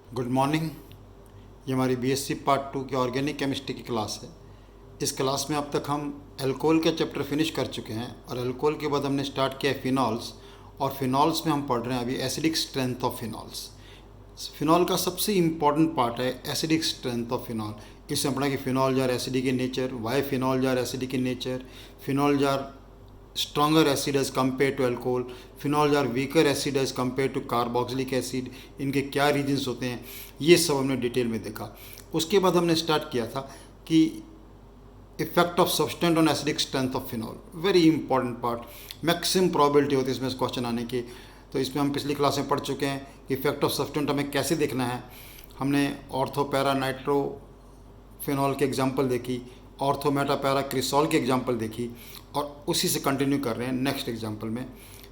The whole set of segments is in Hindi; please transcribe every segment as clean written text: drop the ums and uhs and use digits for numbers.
Good morning. ये हमारी बीएससी पार्ट 2 की ऑर्गेनिक केमिस्ट्री की क्लास है। इस क्लास में अब तक हम अल्कोहल का चैप्टर फिनिश कर चुके हैं और अल्कोहल के बाद हमने स्टार्ट किया है फिनॉल्स, और फिनॉल्स में हम पढ़ रहे हैं अभी acidic strength of phenols. Phenol का सबसे इम्पॉर्टेंट पार्ट है एसिडिक स्ट्रेंथ ऑफ फिनॉल। इससे हम पढ़ा कि phenol are acidic in nature, why phenol are acidic in nature, phenol are stronger acid as compare to alcohol, phenol are weaker acid as compare to carboxylic acid, इनके क्या रीजन्स होते हैं, ये सब हमने डिटेल में देखा। उसके बाद हमने स्टार्ट किया था कि effect of substituent on acidic strength of phenol, very important part, maximum probability होती है इसमें क्वेश्चन आने की। तो इसमें हम पिछली क्लास में पढ़ चुके हैं कि इफेक्ट ऑफ सब्सटेंट हमें कैसे देखना है। हमने ऑर्थो पैरा नाइट्रो फिनॉल की एग्जांपल देखी, ऑर्थो मेटा पैरा क्रिसॉल की एग्जांपल देखी, और उसी से कंटिन्यू कर रहे हैं नेक्स्ट एग्जांपल में।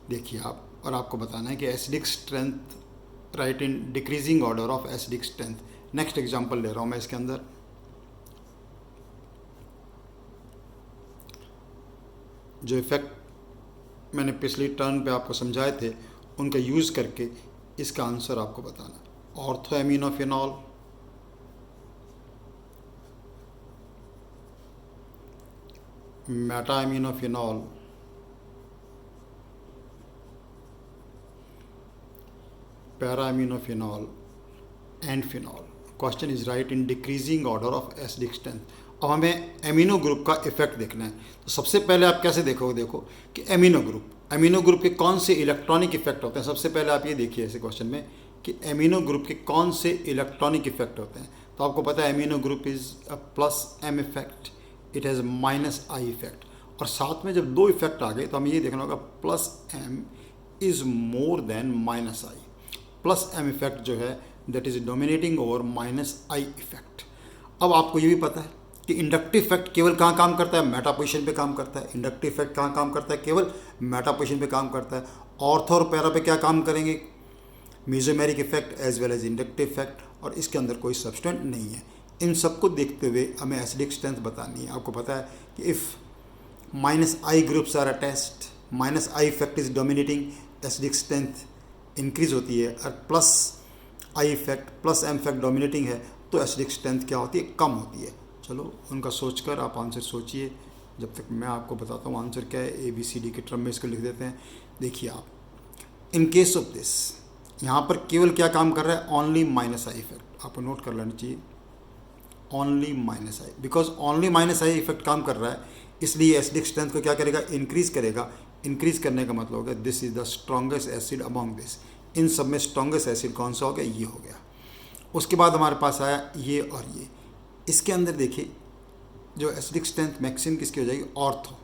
देखिए आप, और आपको बताना है कि acidic strength right in decreasing order of acidic strength. Next example ले रहा हूँ मैं इसके अंदर। जो इफेक्ट मैंने पिछली टर्न पे आपको समझाए थे उनका यूज़ करके इसका आंसर आपको बताना है। Ortho aminophenol, Meta aminophenol, para aminophenol and phenol. Question is right in decreasing order of acidic strength. अब हमें एमिनो ग्रुप का इफेक्ट देखना है। तो सबसे पहले आप कैसे देखोगे, देखो कि एमिनो ग्रुप के कौन से इलेक्ट्रॉनिक इफेक्ट होते हैं। सबसे पहले आप ये देखिए ऐसे क्वेश्चन में कि एमिनो ग्रुप के कौन से इलेक्ट्रॉनिक इफेक्ट होते हैं। तो आपको पता है amino group is a plus M effect, it has minus I effect. और साथ में जब दो इफेक्ट आ गए तो हमें ये देखना होगा plus M is more than minus I. Plus M effect जो है that is dominating over minus I effect. अब आपको ये भी पता है कि इंडक्टिव इफेक्ट केवल कहाँ काम करता है, मेटा पोजीशन पे काम करता है। इंडक्टिव इफेक्ट कहाँ काम करता है, केवल मेटा पोजीशन पे काम करता है। ऑर्थो और पैरा पे क्या काम करेंगे, mesomeric effect as well as inductive effect, और इसके अंदर कोई सब्सटेंट नहीं है। इन सबको देखते हुए हमें एसिडिक स्ट्रेंथ बतानी है। आपको पता है कि if minus I groups are attached, minus I effect is dominating, acidic strength increase होती है, और plus I effect plus M effect dominating है तो एसिडिक स्ट्रेंथ क्या होती है, कम होती है। चलो उनका सोचकर आप आंसर सोचिए, जब तक मैं आपको बताता हूँ आंसर क्या है। ABCD के टर्म में इसको लिख देते हैं। देखिए आप, इन केस ऑफ दिस यहाँ पर केवल क्या काम कर रहा है, ओनली माइनस आई इफेक्ट। आपको नोट कर लेना चाहिए, only minus I, because only minus I effect काम कर रहा है, इसलिए एसिडिक स्ट्रेंथ को क्या करेगा, इंक्रीज करेगा। इंक्रीज करने का मतलब हो गया this is the strongest acid among this. इन सब में स्ट्रॉन्गेस्ट एसिड कौन सा हो गया, ये हो गया। उसके बाद हमारे पास आया ये और ये। इसके अंदर देखिए जो एसिडिक स्ट्रेंथ मैक्सिमम किसकी हो जाएगी, ऑर्थो।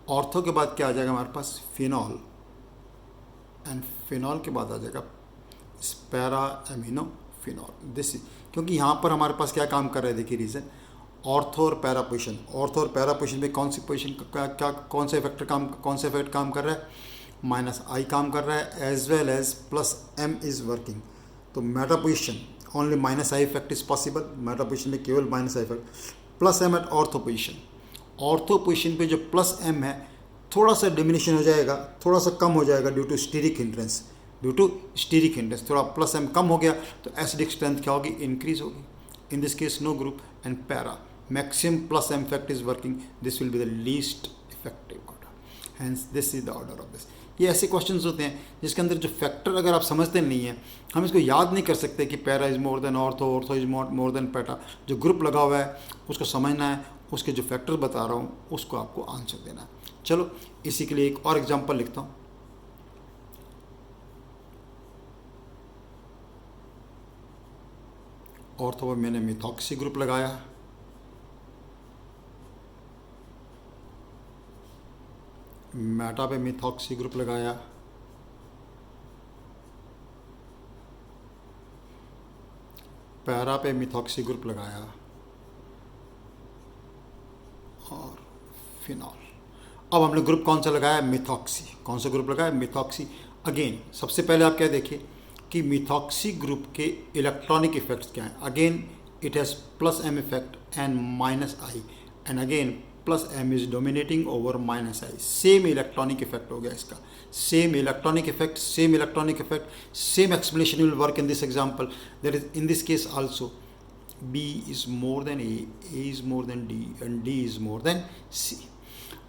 ऑर्थो के बाद क्या आ जाएगा हमारे पास, फिनॉल, एंड फिनॉल के बाद आ जाएगा पैरा एमिनो फिनॉल। दिस, क्योंकि यहाँ पर हमारे पास क्या काम कर रहा है, देखिए रीज़न, ऑर्थो और पैरा पोजिशन। ऑर्थो और पैरा पोजिशन में कौन सी पोजिशन क्या कौन सा इफेक्ट काम कर रहा है, माइनस आई काम कर रहा है, as well as plus M is working. तो meta position only minus I effect is possible, meta position में केवल minus I effect. Plus M at ortho position, ortho position पे जो प्लस एम है थोड़ा सा डिमिनिशन हो जाएगा, थोड़ा सा कम हो जाएगा ड्यू टू स्टीरिक हिंड्रेंस, थोड़ा प्लस एम कम हो गया तो एसिडिक स्ट्रेंथ क्या होगी, इंक्रीज होगी। In this case no group and para, maximum plus M effect is working, this will be the least effective order, hence this is the order of this. ये ऐसे क्वेश्चंस होते हैं जिसके अंदर जो फैक्टर अगर आप समझते नहीं हैं, हम इसको याद नहीं कर सकते कि para is more than ortho, ortho is more then PETA. जो ग्रुप लगा हुआ है उसको समझना है, उसके जो फैक्टर बता रहा हूँ उसको आपको आंसर देना है। चलो इसी के लिए एक और एग्जांपल लिखता हूँ। ऑर्थो में मैंने मिथॉक्सी ग्रुप लगाया, मेटा पे मिथॉक्सी ग्रुप लगाया, पैरा पे मिथॉक्सी ग्रुप लगाया, और फिनॉल। अब हमने ग्रुप कौन सा लगाया, मिथॉक्सी। कौन सा ग्रुप लगाया, मिथॉक्सी। अगेन सबसे पहले आप क्या देखिए कि मिथॉक्सी ग्रुप के इलेक्ट्रॉनिक इफेक्ट्स क्या हैं। Again it has plus M effect and minus I, and again plus M is dominating over minus I. Same electronic effect हो गया इसका. Same electronic effect, same electronic effect, same explanation will work in this example. There is in this case also B is more than A is more than D and D is more than C.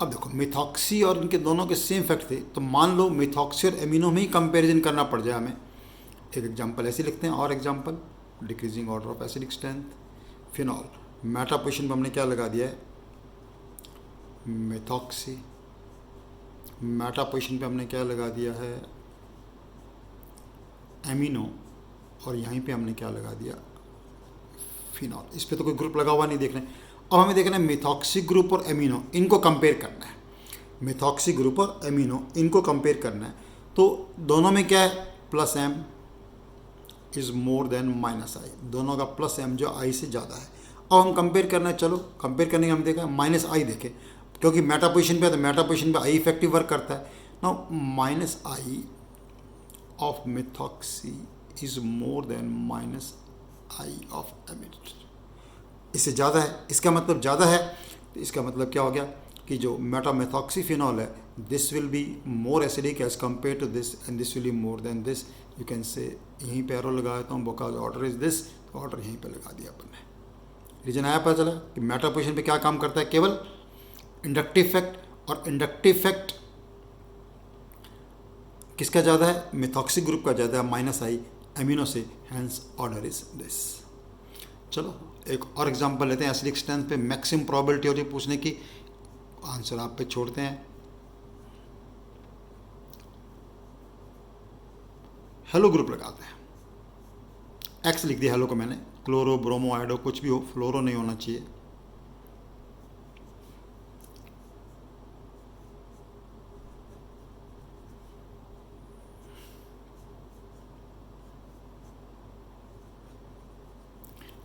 अब देखो मिथॉक्सी और इनके दोनों के सेम फैक्ट थे, तो मान लो मिथॉक्सी और एमिनो में ही कंपैरिजन करना पड़ जाए हमें. एक एग्जांपल ऐसे लिखते हैं, और example decreasing order of acidic strength phenol. Meta position पर हमने क्या लगा दिया है, मिथॉक्सी. मेटा पोजीशन पे हमने क्या लगा दिया है, एमिनो. और यहीं पे हमने क्या लगा दिया, फिनॉल. इस पे तो कोई ग्रुप लगा हुआ नहीं देख रहे हैं. अब हमें देखना है मिथॉक्सी ग्रुप और एमिनो, इनको कंपेयर करना है. मिथॉक्सी ग्रुप और एमिनो इनको कंपेयर करना है. तो दोनों में क्या है, plus M is more than minus I. दोनों का प्लस एम जो आई से ज़्यादा है. अब हम कंपेयर करना है, चलो कंपेयर करने का हम देखा माइनस आई देखें, क्योंकि मेटा पोजीशन पे है तो मेटा पोजीशन पे आई इफेक्टिव वर्क करता है. Now minus I of methoxy is more than minus I of amino. इससे ज़्यादा है, इसका मतलब ज़्यादा है. तो इसका मतलब क्या हो गया कि जो मेटामेथॉक्सीफिनॉल है, this will be more acidic as compare to this and this will be more than this. You can say यहीं पे एरो लगा देता हूँ, बिकॉज ऑर्डर इज दिस, तो ऑर्डर यहीं पे लगा दिया अपन ने. रीजन आया पता चला कि मेटा पोजीशन पे क्या काम करता है, केवल इंडक्टिव इफेक्ट. और इंडक्टिव इफेक्ट किसका ज़्यादा है, मिथॉक्सी ग्रुप का ज़्यादा है, माइनस आई एमिनो से, हैंस ऑर्डर इज दिस. चलो एक और एग्जांपल लेते हैं एसिडिक स्ट्रेंथ पे. मैक्सिमम प्रोबेबिलिटी हो रही पूछने की, आंसर आप पे छोड़ते हैं. हेलो ग्रुप लगाते हैं, एक्स लिख दिया हेलो को मैंने. क्लोरो ब्रोमो आयोडो कुछ भी हो, फ्लोरो नहीं होना चाहिए.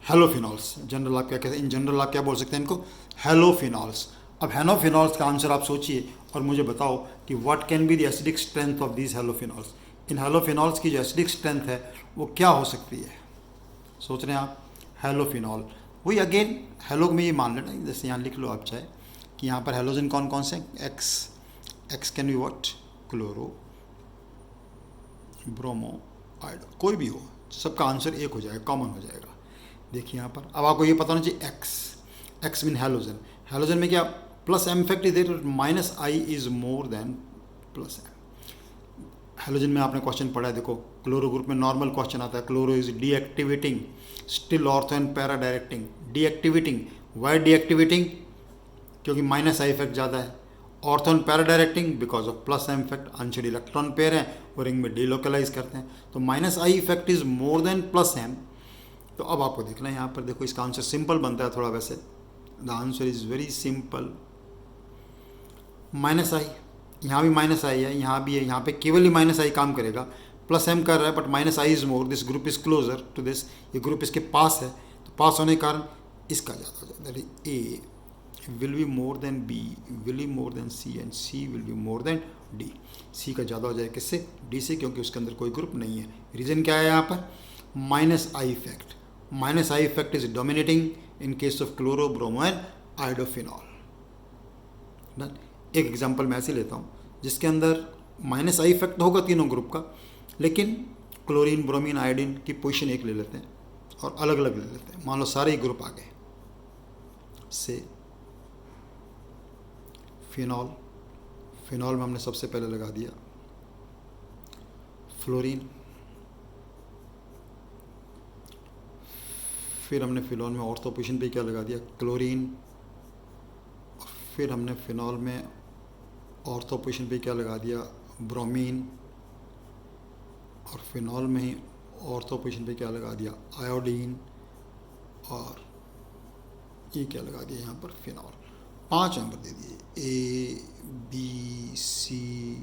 हेलोफिनॉल्स जनरल आप क्या कहते हैं, इन जनरल आप क्या बोल सकते हैं इनको, हेलोफिनॉल्स. अब हेलोफिनॉल्स का आंसर आप सोचिए और मुझे बताओ कि what can be the acidic strength of these halophenols. इन हेलोफिनॉल्स की जो एसिडिक स्ट्रेंथ है वो क्या हो सकती है, सोच रहे हैं आप. हेलोफिनॉल वही अगेन हेलो में ये मान लेना, जैसे यहाँ लिख लो आप चाहे कि यहाँ पर हेलोजन कौन कौन से, x. X can be what, chloro bromo iodo, कोई भी हो, सबका आंसर एक हो जाएगा, कॉमन हो जाएगा. देखिए यहाँ पर अब आपको ये पता होना चाहिए X. X mean halogen. Halogen में क्या plus M effect is there, minus I is more than plus M. Halogen में आपने क्वेश्चन पढ़ा है, देखो क्लोरो ग्रुप में नॉर्मल क्वेश्चन आता है, chloro is deactivating still ortho and para directing. Deactivating, why deactivating, क्योंकि माइनस आई इफेक्ट ज़्यादा है. Ortho and para directing because of plus M effect, unshared electron pair हैं वो रिंग में डीलोकलाइज करते हैं. तो minus I effect is more than plus M. तो अब आपको देखना है यहाँ पर, देखो इसका आंसर सिंपल बनता है थोड़ा वैसे. The answer is very simple. Minus I, यहाँ भी माइनस आई है, यहाँ भी है, यहाँ पे केवल ही माइनस आई काम करेगा. प्लस एम कर रहा है but minus I is more, this group is closer to this, ये ग्रुप इसके पास है, तो पास होने के कारण इसका ज़्यादा हो जाता है. A will be more than B, will be more than C and C will be more than D. C का ज़्यादा हो जाए किससे, डी से, क्योंकि उसके अंदर कोई ग्रुप नहीं है. रीज़न क्या है यहाँ पर, minus I effect. Minus I effect is dominating in case of chloro bromo and iodophenol. एक एग्जांपल मैं ऐसे लेता हूँ जिसके अंदर माइनस आई इफेक्ट होगा तीनों ग्रुप का, लेकिन क्लोरीन ब्रोमीन आयोडीन की पोजीशन एक ले लेते हैं और अलग अलग ले लेते हैं. मान लो सारे ही ग्रुप आ गए से फिनॉल. फिनॉल में हमने सबसे पहले लगा दिया फ्लोरीन, फिर हमने फिनॉल में ऑर्थो पोजीशन पे क्या लगा दिया, क्लोरीन. फिर हमने फिनॉल में ऑर्थो पोजीशन पे क्या लगा दिया, ब्रोमीन. और फिनॉल में ही ऑर्थो पोजीशन पे क्या लगा दिया, आयोडीन. और ये क्या लगा दिया यहाँ पर, फिनॉल. 5 नंबर दे दिए, ए बी सी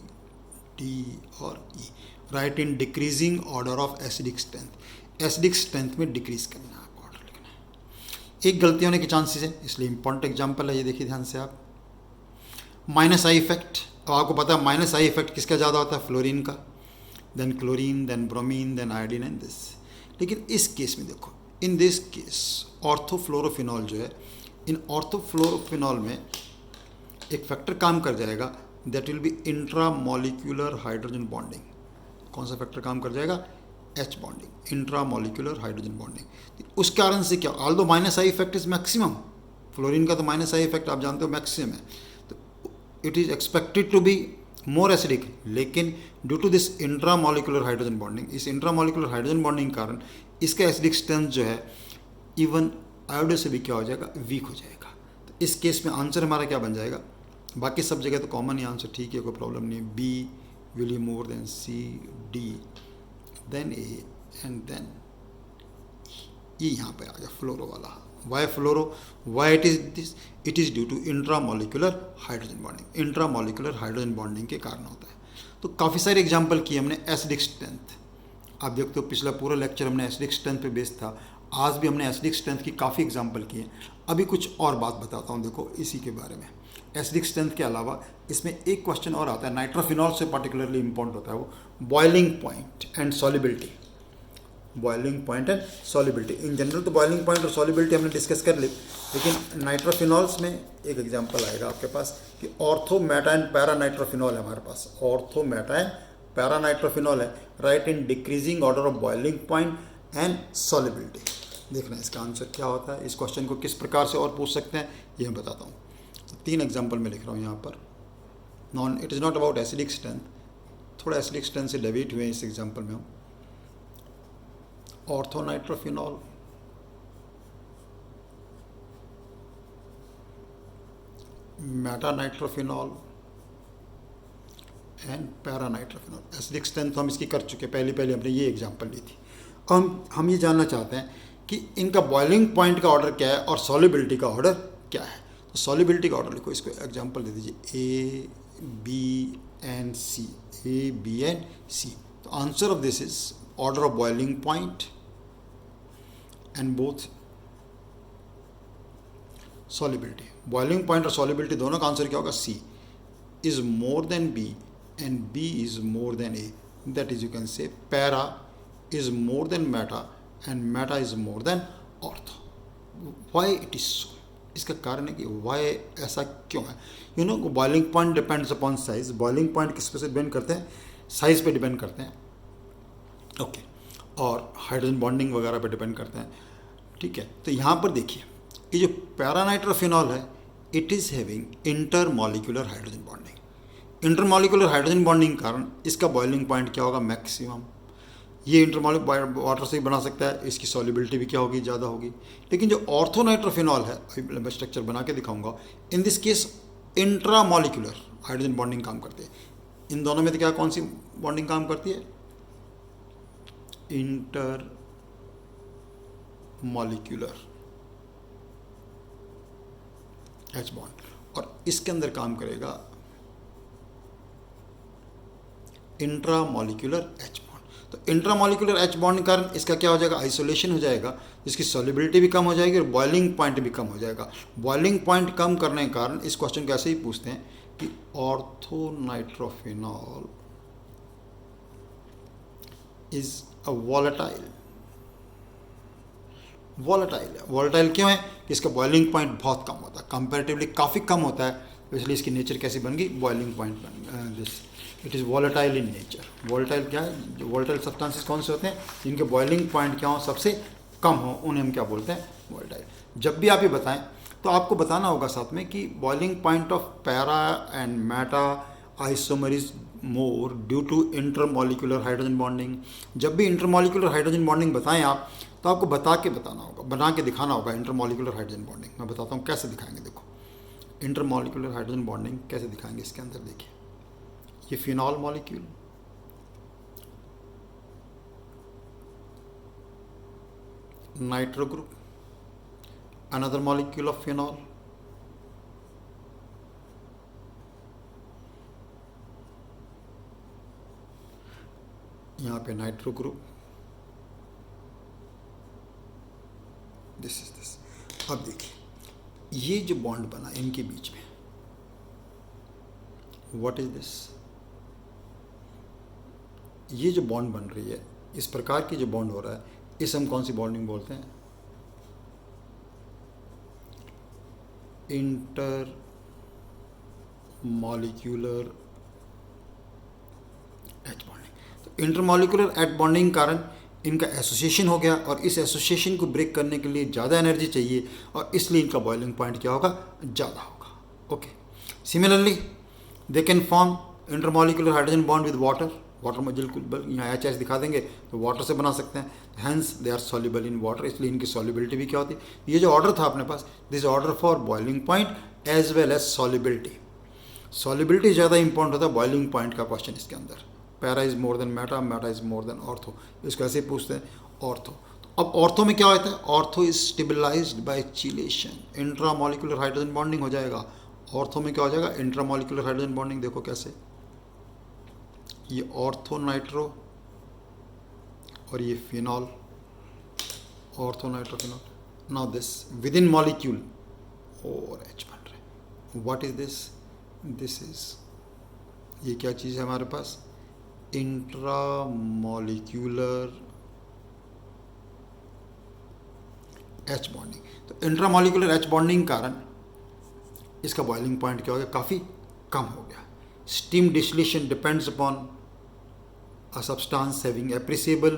डी और E. Right in decreasing order of acidic strength. Acidic strength में डिक्रीज करना है आपको, ऑर्डर लिखना है. एक गलती होने के चांसेस है, इसलिए इंपॉर्टेंट एग्जांपल है ये, देखिए ध्यान से आप. माइनस आई इफेक्ट, अब आपको पता है माइनस आई इफेक्ट किसका ज़्यादा होता है, फ्लोरीन का, then chlorine, then bromine, then iodine and this. लेकिन इस केस में देखो, इन दिस केस ऑर्थोफ्लोरोफिनॉल जो है, इन ऑर्थोफ्लोरोफिनॉल में एक फैक्टर काम कर जाएगा, that will be intra molecular hydrogen bonding. कौन सा फैक्टर काम कर जाएगा? H bonding, intra molecular hydrogen bonding. उस कारण से क्या, ऑल दो minus I effect is maximum, fluorine का तो माइनस आई इफेक्ट आप जानते हो मैक्सिमम है, तो it is expected to be more acidic, लेकिन due to this intramolecular hydrogen bonding, इस इंट्रा मॉलिक्यूलर हाइड्रोजन बॉन्डिंग के कारण इसका एसिडिक स्ट्रेंथ जो है इवन आयोडो से भी क्या हो जाएगा? वीक हो जाएगा। तो इस केस में आंसर हमारा क्या बन जाएगा? बाकी सब जगह तो कॉमन ही आंसर, ठीक है, कोई प्रॉब्लम नहीं है। B will be more than C, D then A and then ये यहाँ पे आ गया फ्लोरो वाला। Why fluoro? Why it is this? It is due to intramolecular hydrogen bonding. Intramolecular hydrogen bonding के कारण होता है। तो काफ़ी सारे एग्जाम्पल किए हमने एसिडिक स्ट्रेंथ। आप देखते हो पिछला पूरा लेक्चर हमने एसिडिक स्ट्रेंथ पे बेस्ड था, आज भी हमने एसिडिक स्ट्रेंथ की काफ़ी एग्जाम्पल किए। अभी कुछ और बात बताता हूँ, देखो इसी के बारे में। एसिडिक स्ट्रेंथ के अलावा इसमें एक क्वेश्चन और आता है, नाइट्रोफिनॉल से पर्टिकुलरली इंपॉर्टेंट होता है वो, boiling point and solubility. Boiling point and solubility, in general तो बॉइलिंग पॉइंट और सॉलिबिलिटी हमने डिस्कस कर ली, लेकिन नाइट्रोफिनॉल्स में एक एग्जांपल आएगा आपके पास कि ortho meta and para nitrophenol है हमारे पास। Ortho meta and para nitrophenol है, right in decreasing order of boiling point and solubility. देखना इसका आंसर क्या होता है, इस क्वेश्चन को किस प्रकार से और पूछ सकते हैं ये मैं बताता हूँ। तो 3 एग्जाम्पल मैं लिख रहा हूँ यहाँ पर। Non, it is not about acidic strength, थोड़ा एसिडिक स्ट्रेंथ से डेविएट हुए इस एग्जाम्पल में हम। Orthonitrophenol, metanitrophenol and paranitrophenol. Acidic strength तो हम इसकी कर चुके, पहले हमने ये एग्जांपल ली थी। हम ये जानना चाहते हैं कि इनका बॉइलिंग पॉइंट का ऑर्डर क्या है और सॉलिबिलिटी का ऑर्डर क्या है। तो सॉलिबिलिटी का ऑर्डर लिखो, इसको एग्जांपल दे दीजिए, A B and C, A B and C. तो answer of this is order of boiling point and both solubility. Boiling point और सॉलिबिलिटी दोनों का आंसर क्या होगा? C is more than B and B is more than A, that is you can say para is more than meta and meta is more than ortho. Why it is so? इसका कारण है कि वाई ऐसा क्यों है? You know, boiling point depends upon size. Boiling point किस पे से डिपेंड करते हैं? साइज पे डिपेंड करते हैं, ओके, और हाइड्रोजन बॉन्डिंग वगैरह पे डिपेंड करते हैं, ठीक है। तो यहाँ पर देखिए, ये जो पैरानाइट्रोफिनॉल है, it is having intermolecular hydrogen bonding. Intermolecular hydrogen bonding के कारण इसका बॉइलिंग पॉइंट क्या होगा? मैक्सिमम। ये इंटरमॉलिक्यूलर वाटर से ही बना सकता है, इसकी सॉलिबिलिटी भी क्या होगी? ज़्यादा होगी। लेकिन जो ऑर्थोनाइट्रोफिनॉल है, मैं स्ट्रक्चर बना के दिखाऊंगा, इन this case intramolecular hydrogen bonding काम करती है। इन दोनों में तो क्या, कौन सी बॉन्डिंग काम करती है? इंटर मॉलिक्यूलर एच बॉन्ड, और इसके अंदर काम करेगा इंट्रामॉलिक्यूलर एच बॉन्ड। तो इंट्रामॉलिक्यूलर एच बॉन्ड के कारण इसका क्या हो जाएगा? आइसोलेशन हो जाएगा, जिसकी सॉलिबिलिटी भी कम हो जाएगी और बॉइलिंग पॉइंट भी कम हो जाएगा। बॉइलिंग पॉइंट कम करने के कारण इस क्वेश्चन को ऐसे ही पूछते हैं कि orthonitrophenol is a volatile. Volatile क्यों है? कि इसका बॉइलिंग पॉइंट बहुत कम होता है, कंपैरेटिवली काफ़ी कम होता है, तो इसलिए इसकी नेचर कैसी बन गई? बॉइलिंग पॉइंट बन this, it is volatile in nature. Volatile क्या है? जो वॉलेटाइल सब्सटेंसेस कौन से होते हैं? जिनके बॉइलिंग पॉइंट क्या हो? सबसे कम हो, उन्हें हम क्या बोलते हैं? वॉलेटाइल। जब भी आप ये बताएं तो आपको बताना होगा साथ में कि boiling point of para and meta isomer is more due to intermolecular hydrogen bonding. जब भी इंटरमॉलिक्यूलर हाइड्रोजन बॉन्डिंग बताएं आप, तो आपको बता के बताना होगा, बना के दिखाना होगा इंटरमॉलिक्यूलर हाइड्रोजन बॉन्डिंग। मैं बताता हूँ कैसे दिखाएंगे। देखो, इंटरमॉलिक्यूलर हाइड्रोजन बॉन्डिंग कैसे दिखाएंगे इसके अंदर। देखिए, ये phenol molecule, nitro group, another molecule of phenol, यहाँ पे nitro group, this is this. अब देखिए, ये जो बॉन्ड बना इनके बीच में, व्हाट इज दिस? ये जो बॉन्ड बन रही है, इस प्रकार की जो बॉन्ड हो रहा है, इस हम कौन सी बॉन्डिंग बोलते हैं? Inter molecular H bonding. तो इंटरमॉलिक्यूलर एच बॉन्डिंग कारण इनका एसोसिएशन हो गया और इस एसोसिएशन को ब्रेक करने के लिए ज़्यादा एनर्जी चाहिए और इसलिए इनका बॉइलिंग पॉइंट क्या होगा, ज़्यादा होगा। Okay, similarly they can form intermolecular hydrogen bond with water. Water में बिल्कुल यहाँ एच एच दिखा देंगे तो वाटर से बना सकते हैं, hence they are soluble in water, इसलिए इनकी सॉल्युबिलिटी भी क्या होती है। ये जो ऑर्डर था अपने पास, this order for boiling point as well as solubility. Solubility ज़्यादा इंपॉर्टेंट होता है बॉइलिंग पॉइंट का क्वेश्चन इसके अंदर। Para is more than meta, meta is more than ortho, इसको ऐसे ही पूछते हैं ऑर्थो। तो अब ऑर्थो में क्या होता है, ortho is stabilized by chelation, intramolecular hydrogen bonding हो जाएगा। ऑर्थो में क्या हो जाएगा, इंट्रामॉलिक्यूलर हाइड्रोजन बॉन्डिंग। देखो कैसे, ये ऑर्थो नाइट्रो और ये phenol, ortho nitro phenol. Now this with in molecule और एच बन रहे। What is this, this is, ये क्या चीज़ है हमारे पास, इंट्रामॉलिक्यूलर एच बॉन्डिंग। तो इंट्रामॉलिक्यूलर एच बॉन्डिंग कारण इसका बॉइलिंग पॉइंट क्या हो गया, काफ़ी कम हो गया। Steam distillation depends upon a substance having appreciable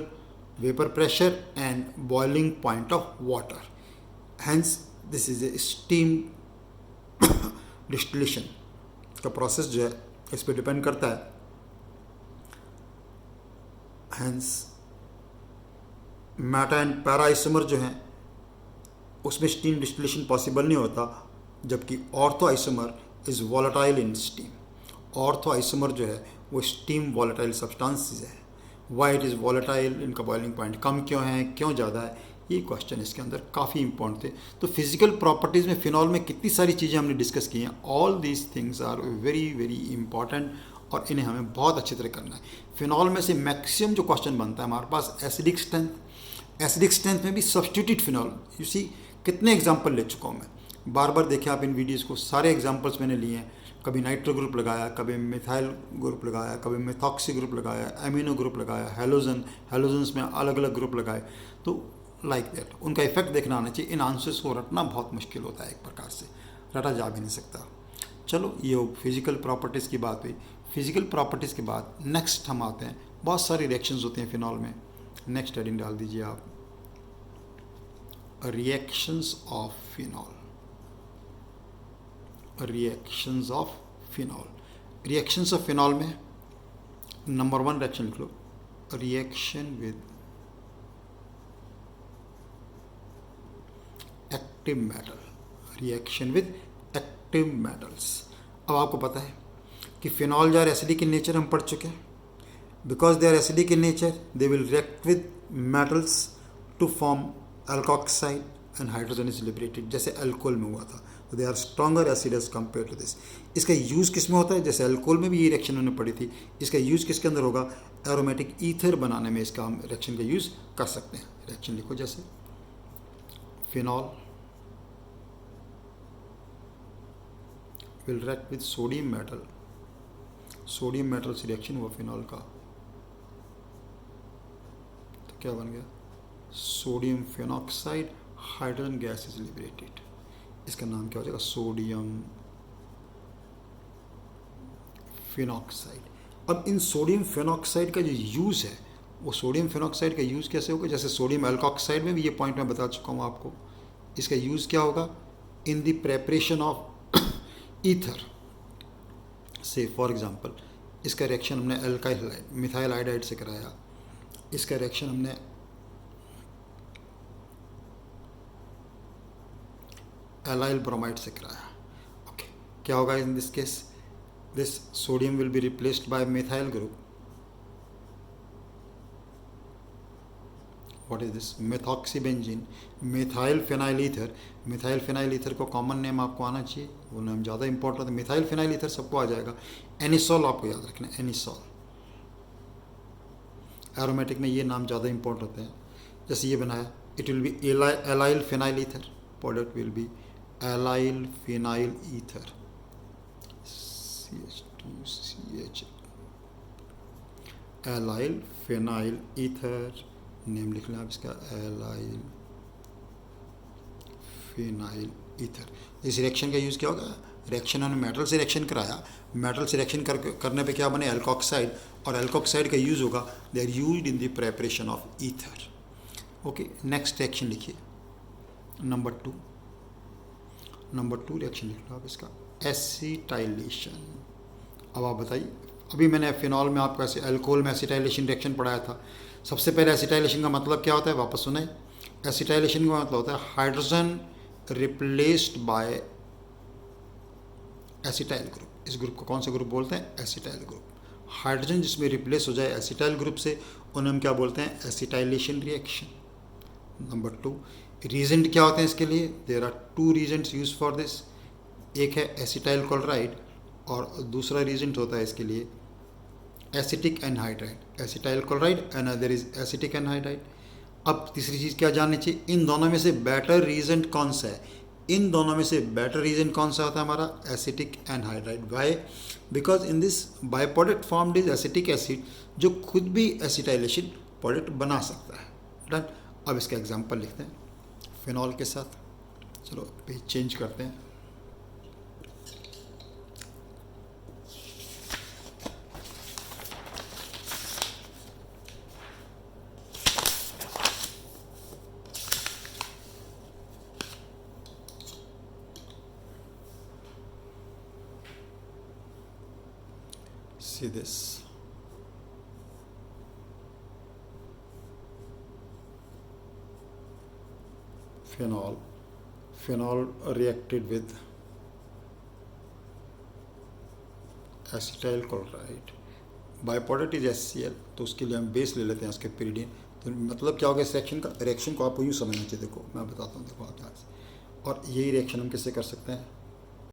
vapor pressure and boiling point of water. Hence, this is a steam distillation का प्रोसेस जो है इस पर डिपेंड करता है। Hence, meta and para isomer जो हैं उसमें स्टीम डिस्टिलेशन पॉसिबल नहीं होता, जबकि ortho isomer is volatile in steam. Ortho isomer जो है वो स्टीम वॉलेटाइल सब्सटेंसेस है। वाई इट इज़ वॉलेटाइल, इनका बॉइलिंग पॉइंट कम क्यों है, क्यों ज़्यादा है, ये क्वेश्चन इसके अंदर काफ़ी इंपॉर्टेंट थे। तो फिजिकल प्रॉपर्टीज़ में फिनॉल में कितनी सारी चीज़ें हमने डिस्कस की हैं, all these things are very very important और इन्हें हमें बहुत अच्छी तरह करना है। फिनॉल में से मैक्सिमम जो क्वेश्चन बनता है हमारे पास एसिडिक स्ट्रेंथ, एसिडिक स्ट्रेंथ में भी सब्स्टिट्यूट फिनॉल। यू सी कितने एग्जाम्पल ले चुका हूँ मैं, बार बार देखें आप इन वीडियोज़ को, सारे एग्जाम्पल्स मैंने लिए हैं। कभी नाइट्रो ग्रुप लगाया, कभी मिथाइल ग्रुप लगाया, कभी मेथॉक्सी ग्रुप लगाया, एमिनो ग्रुप लगाया, हेलोजन, हेलोजन्स में अलग अलग ग्रुप लगाए। तो लाइक दैट उनका इफेक्ट देखना आना चाहिए। इन आंसर्स को रटना बहुत मुश्किल होता है, एक प्रकार से रटा जा भी नहीं सकता। चलो ये फिजिकल प्रॉपर्टीज़ की बात हुई। फिजिकल प्रॉपर्टीज़ के बाद नेक्स्ट हम आते हैं, बहुत सारी रिएक्शंस होती हैं फिनॉल में। नेक्स्ट हेडिंग डाल दीजिए आप, reactions of phenol. Reactions of phenol, reactions of phenol में नंबर 1 रिएक्शन लिख लो, reaction with active metal, reaction with active metals. अब आपको पता है कि फिनॉल जो है एसिडिक इन नेचर, हम पढ़ चुके हैं। Because they are acidic in nature they will react with metals to form alkoxide and hydrogen is liberated, जैसे अल्कोहल में हुआ था। तो they are stronger acid as compare to this. इसका यूज़ किस में होता है, जैसे अल्कोहल में भी ये रिएक्शन हमने पढ़ी थी, इसका यूज़ किसके अंदर होगा, एरोमेटिक ईथर बनाने में इसका हम रिएक्शन का यूज़ कर सकते हैं। रिएक्शन लिखो, जैसे phenol will react with sodium metal, sodium metal से रिएक्शन हुआ फिनॉल का, तो क्या बन गया, sodium phenoxide, hydrogen gas is liberated. इसका नाम क्या हो जाएगा, सोडियम फिनॉक्साइड। अब इन सोडियम फिनॉक्साइड का जो यूज़ है, वो सोडियम फिनॉक्साइड का यूज़ कैसे होगा, जैसे सोडियम अल्कोक्साइड में भी ये पॉइंट मैं बता चुका हूँ आपको। इसका यूज़ क्या होगा, इन द प्रेपरेशन ऑफ ईथर से। फॉर एग्जांपल इसका रिएक्शन हमने अल्काइल मिथाइल आयोडाइड से कराया, इसका रिएक्शन हमने एलाइल ब्रोमाइड से कराया। ओके, क्या होगा in this case, this sodium will be replaced by methyl group. What is this, methoxybenzene, methyl phenyl ether. Methyl phenyl ether को कॉमन नेम आपको आना चाहिए, वो नाम ज़्यादा इंपॉर्टेंट है। मिथाइल फिनाइल ईथर सबको आ जाएगा। एनिसॉल आपको याद रखना, एनिसॉल। एरोमेटिक में ये नाम ज़्यादा इंपॉर्टेंट होते हैं। जैसे ये बनाया, it will be allyl phenyl ether, product will be allyl phenyl ether, CH2CH, allyl phenyl ether. Name लिख लें आप इसका, एलाइल फिनाइल ईथर। इस रिएक्शन का यूज़ क्या होगा, रिएक्शन हमने मेटल से रिएक्शन कराया, मेटल से रिएक्शन करने पे क्या बने, एल्कोक्साइड, और एल्कोक्साइड का यूज़ होगा, they are used in the preparation of ether. Okay, next reaction लिखिए, नंबर टू रिएक्शन लिख लो आप इसका, एसिटाइलेशन। अब आप बताइए, अभी मैंने फिनॉल में आपको ऐसे अल्कोहल में एसिटाइलेशन रिएक्शन पढ़ाया था। सबसे पहले एसिटाइलेशन का मतलब क्या होता है, वापस सुने। एसिटाइलेशन का मतलब होता है hydrogen replaced by acetyl group. इस ग्रुप को कौन सा ग्रुप बोलते हैं, एसिटाइल ग्रुप। हाइड्रोजन जिसमें रिप्लेस हो जाए एसिटाइल ग्रुप से, उन्हें हम क्या बोलते हैं, acetylation reaction. Number two, reagent क्या होते हैं इसके लिए, there are two reagents use for this, एक है एसिटाइल क्लोराइड और दूसरा रीजेंट होता है इसके लिए acetic anhydride. Acetyl chloride and other is acetic anhydride. अब तीसरी चीज़ क्या जाननी चाहिए, इन दोनों में से बेटर रीजेंट कौन सा है, इन दोनों में से बेटर रीजेंट कौन सा होता है हमारा, acetic anhydride. Why, because in this by product formed is acetic acid, जो खुद भी एसिटाइलेशन प्रोडक्ट बना सकता है। डन। अब इसका एग्जांपल लिखते हैं फिनॉल के साथ। चलो पेज चेंज करते हैं। See this. Phenol reacted with acetyl chloride. By product is HCl, तो उसके लिए हम बेस ले लेते हैं उसके pyridine। तो मतलब क्या होगा इस रिएक्शन का, रिएक्शन को आपको यूँ समझना चाहिए। देखो मैं बताता हूँ, देखो आप ध्यान से। और यही रिएक्शन हम किससे कर सकते हैं,